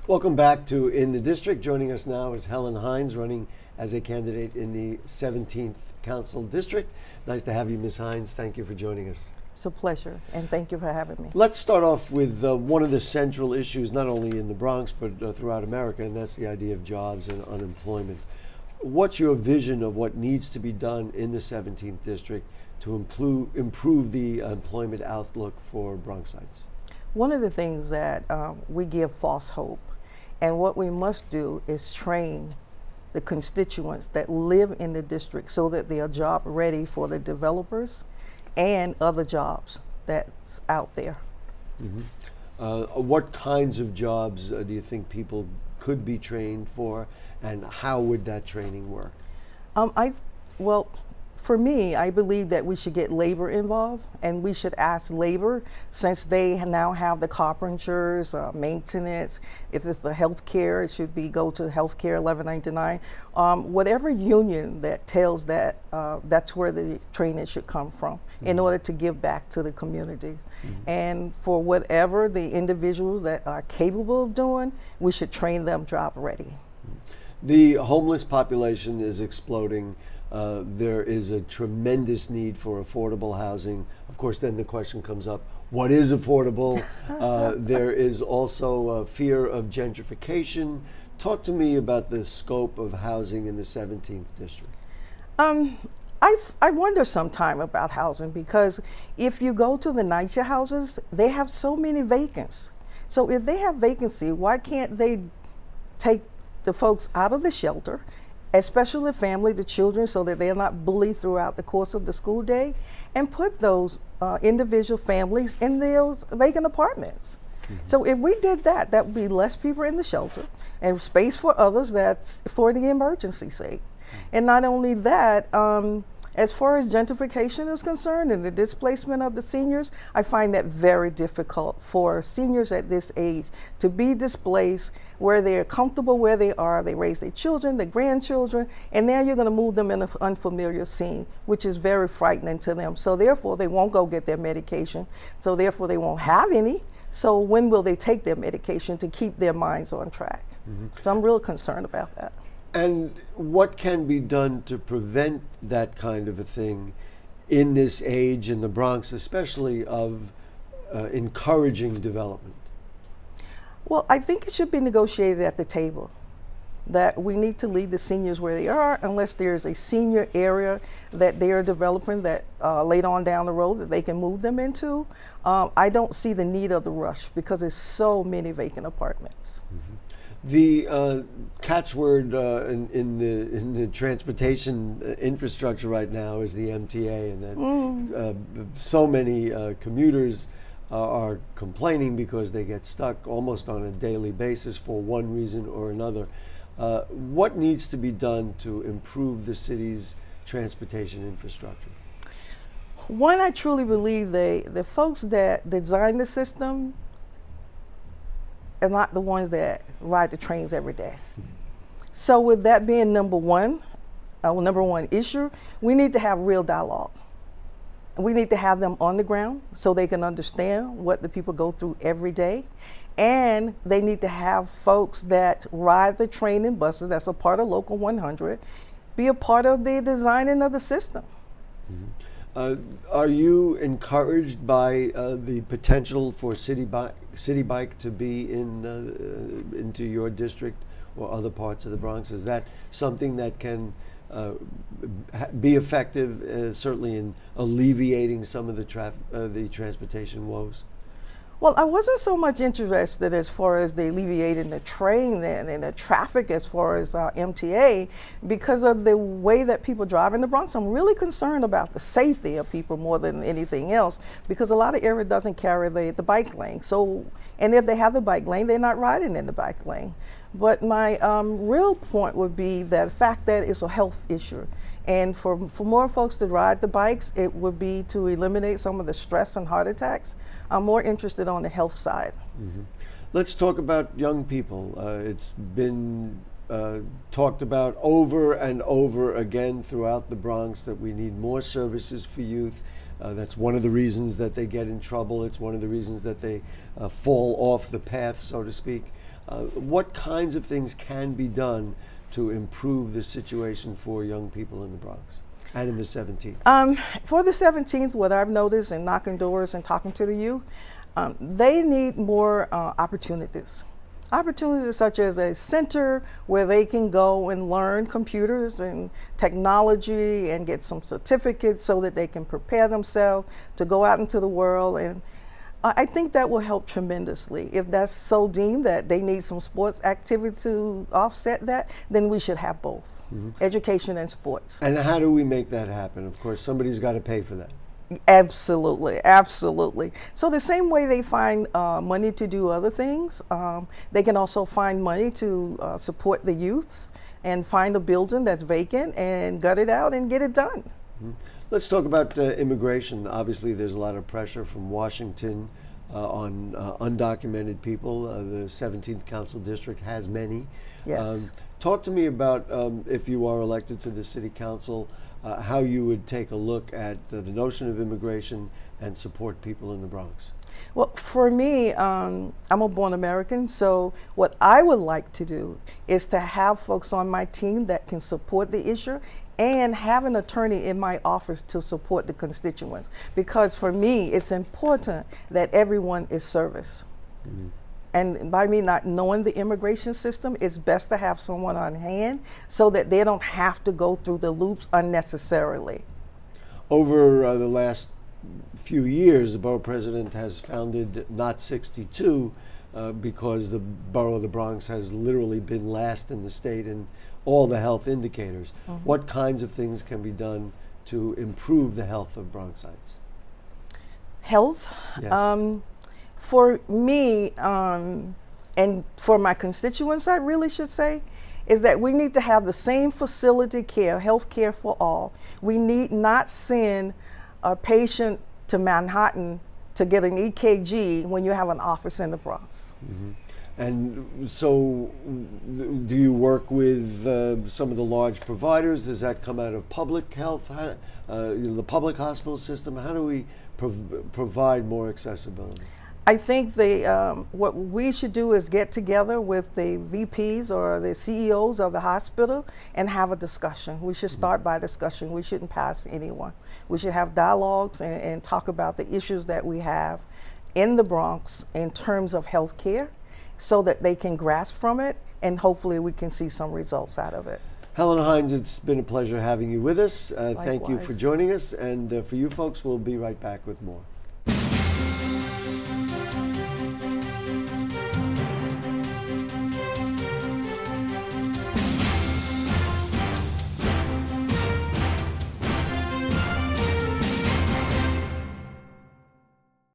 Welcome back to In the District. Joining us now is Helen Hines, running as a candidate in the 17th Council District. Nice to have you, Ms. Hines. Thank you for joining us. It's a pleasure, and thank you for having me. Let's start off with one of the central issues, not only in the Bronx, but throughout America, and that's the idea of jobs and unemployment. What's your vision of what needs to be done in the 17th District to improve the employment outlook for Bronxites? One of the things that we give false hope, and what we must do is train the constituents that live in the district so that they are job ready for the developers and other jobs that's out there. Mm-hmm. What kinds of jobs do you think people could be trained for, and how would that training work? Well, for me, I believe that we should get labor involved, and we should ask labor, since they now have the carpenters, maintenance. If it's the healthcare, it should be go to healthcare 1199. Whatever union that tells that, that's where the training should come from, in order to give back to the community. And for whatever the individuals that are capable of doing, we should train them job ready. The homeless population is exploding. There is a tremendous need for affordable housing. Of course, then the question comes up, what is affordable? There is also a fear of gentrification. Talk to me about the scope of housing in the 17th District. I wonder sometime about housing, because if you go to the NYCHA houses, they have so many vacants. So if they have vacancy, why can't they take the folks out of the shelter, especially the family, the children, so that they're not bullied throughout the course of the school day, and put those individual families in those vacant apartments? So if we did that, that would be less people in the shelter and space for others, that's for the emergency sake. And not only that, as far as gentrification is concerned and the displacement of the seniors, I find that very difficult for seniors at this age to be displaced where they're comfortable where they are. They raise their children, their grandchildren, and now you're going to move them in an unfamiliar scene, which is very frightening to them. So therefore, they won't go get their medication. So therefore, they won't have any. So when will they take their medication to keep their minds on track? So I'm real concerned about that. And what can be done to prevent that kind of a thing in this age, in the Bronx especially, of encouraging development? Well, I think it should be negotiated at the table, that we need to leave the seniors where they are unless there's a senior area that they are developing that later on down the road that they can move them into. I don't see the need of the rush because there's so many vacant apartments. The catchword in the transportation infrastructure right now is the MTA, and that so many commuters are complaining because they get stuck almost on a daily basis for one reason or another. What needs to be done to improve the city's transportation infrastructure? One, I truly believe the folks that design the system are not the ones that ride the trains every day. So with that being number one issue, we need to have real dialogue. We need to have them on the ground so they can understand what the people go through every day. And they need to have folks that ride the train and buses, that's a part of Local 100, be a part of the designing of the system. Are you encouraged by the potential for City Bike to be into your district or other parts of the Bronx? Is that something that can be effective, certainly in alleviating some of the transportation woes? Well, I wasn't so much interested as far as the alleviating the train and the traffic as far as MTA, because of the way that people drive in the Bronx. I'm really concerned about the safety of people more than anything else, because a lot of area doesn't carry the bike lane. So, and if they have the bike lane, they're not riding in the bike lane. But my real point would be that the fact that it's a health issue. And for more folks to ride the bikes, it would be to eliminate some of the stress and heart attacks. I'm more interested on the health side. Let's talk about young people. It's been talked about over and over again throughout the Bronx that we need more services for youth. That's one of the reasons that they get in trouble. It's one of the reasons that they fall off the path, so to speak. What kinds of things can be done to improve the situation for young people in the Bronx and in the 17th? For the 17th, what I've noticed in knocking doors and talking to the youth, they need more opportunities. Opportunities such as a center where they can go and learn computers and technology and get some certificates so that they can prepare themselves to go out into the world. And I think that will help tremendously. If that's so deemed that they need some sports activity to offset that, then we should have both, education and sports. And how do we make that happen? Of course, somebody's got to pay for that. Absolutely, absolutely. So the same way they find money to do other things, they can also find money to support the youths and find a building that's vacant and gut it out and get it done. Let's talk about immigration. Obviously, there's a lot of pressure from Washington on undocumented people. The 17th Council District has many. Yes. Talk to me about, if you are elected to the City Council, how you would take a look at the notion of immigration and support people in the Bronx. Well, for me, I'm a born American, so what I would like to do is to have folks on my team that can support the issue and have an attorney in my office to support the constituents. Because for me, it's important that everyone is serviced. And by me not knowing the immigration system, it's best to have someone on hand so that they don't have to go through the loops unnecessarily. Over the last few years, the borough president has founded Not 62 because the borough of the Bronx has literally been last in the state in all the health indicators. What kinds of things can be done to improve the health of Bronxites? Health? Yes. For me, and for my constituents, I really should say, is that we need to have the same facility care, health care for all. We need not send a patient to Manhattan to get an EKG when you have an office in the Bronx. And so, do you work with some of the large providers? Does that come out of public health, the public hospital system? How do we provide more accessibility? I think what we should do is get together with the VPs or the CEOs of the hospital and have a discussion. We should start by discussion. We shouldn't pass anyone. We should have dialogues and talk about the issues that we have in the Bronx in terms of health care so that they can grasp from it and hopefully we can see some results out of it. Helen Hines, it's been a pleasure having you with us. Thank you for Likewise. joining us. And for you folks, we'll be right back with more.